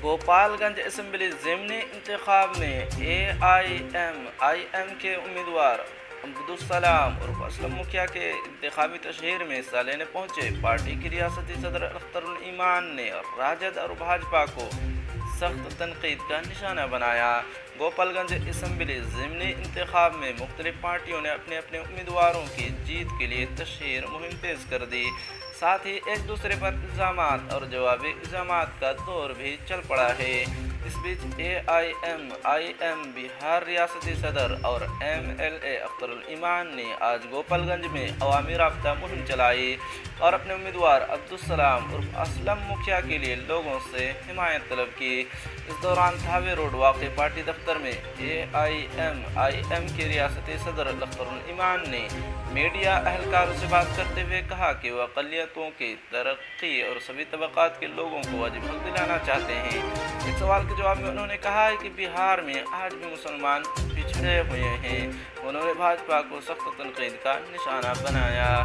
گوپال گنج assembly ضمنی انتخاب میں AIM کے امیدوار عبدالسلام عرف اسلم مکھیا کے انتخابی تشہیر میں حصہ لینے پہنچے۔ پارٹی کی ریاستی صدر اختر الایمان نے راجد اور بھاجپا کو سخت تنقید کا نشانہ بنایا۔ گوپال گنج اسمبلی ضمنی انتخاب میں مختلف پارٹیوں نے اپنے اپنے امیدواروں کی جیت کے لیے تشہیر مہم تیز کر دی، ساتھ ہی ایک دوسرے پر الزامات اور جوابی الزامات کا دور بھی چل پڑا ہے۔ اس بیچ AIM بہار ریاستی صدر اور MLA اختر الایمان نے آج گوپال گنج میں عوامی رابطہ مہم چلائی اور اپنے امیدوار عبدالسلام عرف اسلم مکھیا کے لیے لوگوں سے حمایت طلب کی۔ اس دوران تھاوے روڈ واقع پارٹی دفتر میں AIM کے ریاستی صدر اختر الایمان نے میڈیا اہلکاروں سے بات کرتے ہوئے کہا کہ وہ اقلیتوں کی ترقی اور سبھی طبقات کے لوگوں کو واجب حق دلانا چاہتے ہیں۔ ایک سوال کے جواب میں انہوں نے کہا کہ بہار میں آج بھی مسلمان پچھڑے ہوئے ہیں۔ انہوں نے بھاجپا کو سخت تنقید کا نشانہ بنایا۔